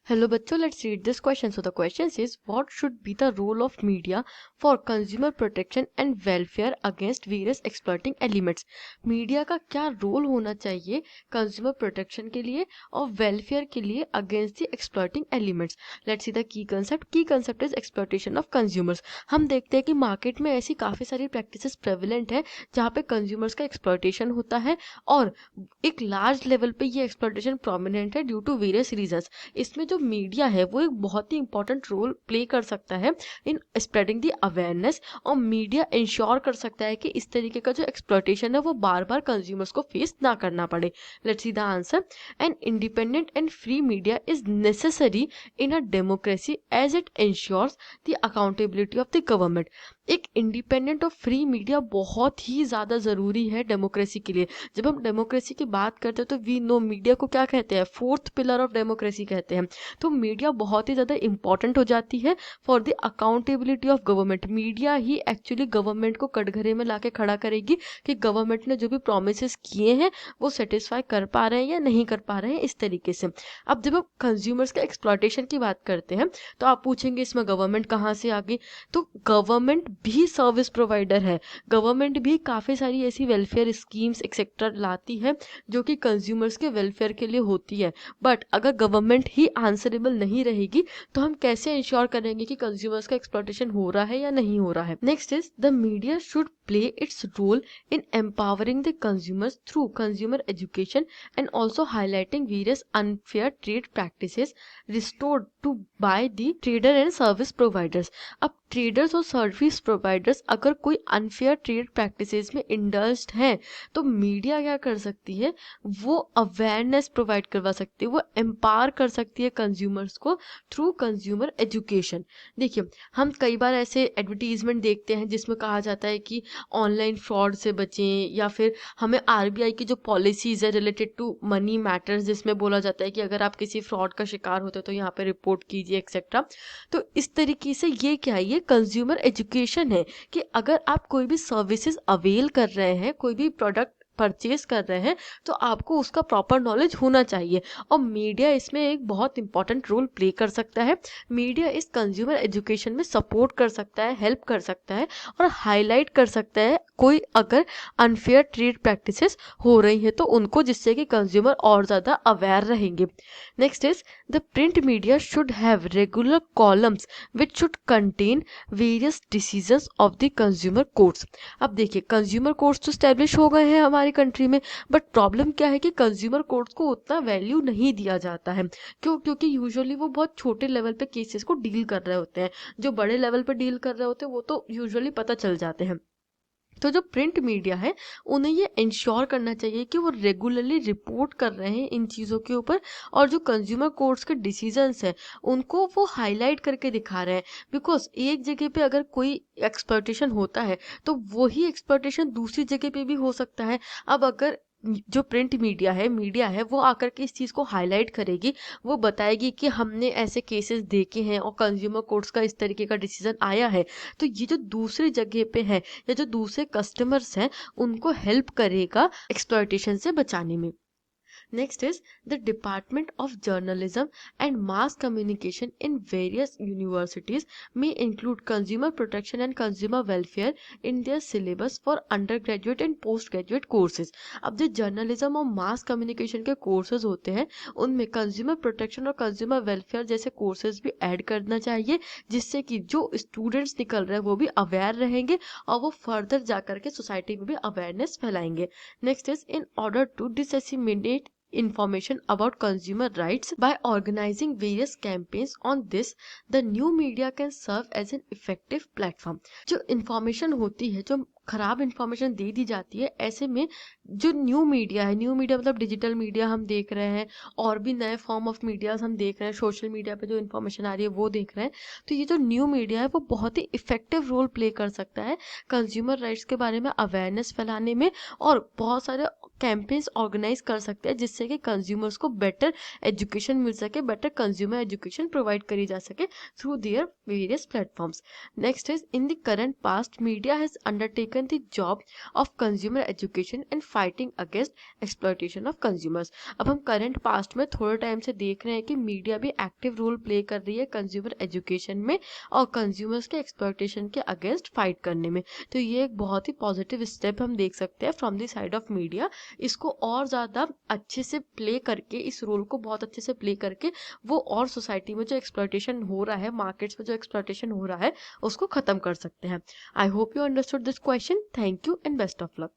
Hello बच्चों, let's read this question. So the question says, what should be the role of media for consumer protection and welfare against various exploiting elements? Media का क्या role होना चाहिए consumer protection के लिए और welfare के लिए against the exploiting elements? Let's see the key concept is exploitation of consumers. हम देखते हैं कि मार्केट में ऐसी काफ़ी सारी प्रैक्टिसेस प्रेवलेंट है जहाँ पे कंज्यूमर्स का एक्सप्लॉइटेशन होता है और एक लार्ज लेवल पे ये एक्सप्लॉइटेशन प्रोमिनेंट है ड्यू टू वेरियस रीजंस. इसमें जो मीडिया है वो एक बहुत ही इंपॉर्टेंट रोल प्ले कर सकता है इन स्प्रेडिंग द अवेयरनेस, और मीडिया इंश्योर कर सकता है कि इस तरीके का जो एक्सप्लॉइटेशन है वो बार बार कंज्यूमर्स को फेस ना करना पड़े. Let's see the answer. An independent and free media is necessary in a democracy as it ensures the accountability of the government. एक इंडिपेंडेंट और फ्री मीडिया बहुत ही ज़्यादा ज़रूरी है डेमोक्रेसी के लिए. जब हम डेमोक्रेसी की बात करते हैं तो वी नो मीडिया को क्या कहते हैं, फोर्थ पिलर ऑफ डेमोक्रेसी कहते हैं. तो मीडिया बहुत ही ज़्यादा इंपॉर्टेंट हो जाती है for the accountability of government. Media he actually government को कटघरे में लाके खड़ा करेगी कि गवर्नमेंट ने जो भी प्रोमिस किए हैं वो सेटिस्फाई कर पा रहे हैं या नहीं कर पा रहे हैं, इस तरीके से. अब जब हम कंज्यूमर्स के एक्सप्लॉइटेशन की बात करते हैं तो आप पूछेंगे इसमें गवर्नमेंट कहाँ से आ गई. तो गवर्नमेंट भी सर्विस प्रोवाइडर है. गवर्नमेंट भी काफ़ी सारी ऐसी वेलफेयर स्कीम्स एक्सेट्रा लाती है जो कि कंज्यूमर्स के वेलफेयर के लिए होती है. बट अगर गवर्नमेंट ही आंसरेबल नहीं रहेगी तो हम कैसे इंश्योर करेंगे कि कंज्यूमर्स का एक्सप्लॉइटेशन हो रहा है या नहीं हो रहा है. Next is the media should play its role in empowering the consumers through consumer education and also highlighting various unfair trade practices restored to by the trader and service providers. अब traders और service providers अगर कोई unfair trade practices में indulged हैं तो media क्या कर सकती है, वो अवेयरनेस प्रोवाइड करवा सकती है, वो एम्पावर कर सकती है कंज्यूमर्स को थ्रू कंज्यूमर एजुकेशन. देखिए, हम कई बार ऐसे एडवर्टीजमेंट देखते हैं जिसमें कहा जाता है कि ऑनलाइन फ्रॉड से बचें, या फिर हमें आरबीआई की जो पॉलिसीज़ है रिलेटेड टू मनी मैटर्स जिसमें बोला जाता है कि अगर आप किसी फ्रॉड का शिकार होते हो तो यहाँ पे रिपोर्ट कीजिए एक्सेट्रा. तो इस तरीके से ये क्या है, ये कंज्यूमर एजुकेशन है कि अगर आप कोई भी सर्विसेज अवेल कर रहे हैं, कोई भी प्रोडक्ट परचेज कर रहे हैं, तो आपको उसका प्रॉपर नॉलेज होना चाहिए. और मीडिया इसमें एक बहुत इंपॉर्टेंट रोल प्ले कर सकता है. मीडिया इस कंज्यूमर एजुकेशन में सपोर्ट कर सकता है, हेल्प कर सकता है और हाईलाइट कर सकता है कोई अगर अनफेयर ट्रेड प्रैक्टिसेस हो रही हैं तो उनको, जिससे कि कंज्यूमर और ज़्यादा अवेयर रहेंगे. Next is the print media should have regular columns which should contain various decisions of the consumer courts. अब देखिए, कंज्यूमर कोर्ट्स तो स्टैब्लिश हो गए हैं हमारी कंट्री में, बट प्रॉब्लम क्या है कि कंज्यूमर कोर्ट्स को उतना वैल्यू नहीं दिया जाता है. क्यों? क्योंकि यूजुअली वो बहुत छोटे लेवल पे केसेस को डील कर रहे होते हैं. जो बड़े लेवल पे डील कर रहे होते हैं वो तो यूजुअली पता चल जाते हैं. तो जो प्रिंट मीडिया है उन्हें ये इंश्योर करना चाहिए कि वो रेगुलरली रिपोर्ट कर रहे हैं इन चीज़ों के ऊपर, और जो कंज्यूमर कोर्ट्स के डिसीजंस हैं उनको वो हाईलाइट करके दिखा रहे हैं. बिकॉज एक जगह पे अगर कोई एक्सप्लॉइटेशन होता है तो वही एक्सप्लॉइटेशन दूसरी जगह पे भी हो सकता है. अब अगर जो प्रिंट मीडिया है वो आकर के इस चीज़ को हाईलाइट करेगी, वो बताएगी कि हमने ऐसे केसेस देखे हैं और कंज्यूमर कोर्ट्स का इस तरीके का डिसीजन आया है, तो ये जो दूसरी जगह पे है या जो दूसरे कस्टमर्स हैं उनको हेल्प करेगा एक्सप्लॉइटेशन से बचाने में. Next is the Department of Journalism and Mass Communication in various universities may include consumer protection and consumer welfare in their syllabus for undergraduate and postgraduate courses. अब जो जर्नलिज्म और mass communication के courses होते हैं उनमें consumer protection और consumer welfare जैसे courses भी ऐड करना चाहिए, जिससे कि जो स्टूडेंट्स निकल रहे हैं वो भी अवेयर रहेंगे और वो फर्दर जाकर के सोसाइटी में भी अवेयरनेस फैलाएंगे. Next is in order to disseminate information about consumer rights by organizing various campaigns on this, the new media can serve as an effective platform. जो इंफॉर्मेशन होती है, जो खराब इंफॉर्मेशन दे दी जाती है, ऐसे में जो न्यू मीडिया है, न्यू मीडिया मतलब डिजिटल मीडिया हम देख रहे हैं और भी नए फॉर्म ऑफ मीडियाज हम देख रहे हैं, सोशल मीडिया पे जो इन्फॉर्मेशन आ रही है वो देख रहे हैं. तो ये जो न्यू मीडिया है वो बहुत ही इफेक्टिव रोल प्ले कर सकता है कंज्यूमर राइट्स के बारे में अवेयरनेस फैलाने में, और बहुत सारे कैंपेन्स ऑर्गेनाइज कर सकते हैं जिससे कि कंज्यूमर्स को बेटर एजुकेशन मिल सके, बेटर कंज्यूमर एजुकेशन प्रोवाइड करी जा सके through their various platforms. Next is in the current past media has undertaken taken the job of consumer education and fighting against exploitation of consumers. अब हम current past में थोड़े time से देख रहे हैं कि मीडिया भी एक्टिव रोल प्ले कर रही है कंज्यूमर एजुकेशन में और कंज्यूमर्स के एक्सप्लॉयटेशन के अगेंस्ट फाइट करने में। तो ये एक बहुत ही पॉजिटिव स्टेप हम देख सकते हैं from the side of media. इसको और ज़्यादा अच्छे से प्ले करके, इस रोल को बहुत अच्छे से प्ले करके वो और सोसाइटी में जो एक्सप्लॉयटेशन हो रहा है, मार्केट्स में जो एक्सप्लॉयटेशन हो रहा है, उसको ख़त्म कर सकते हैं। I hope you understood this question. Thank you and best of luck.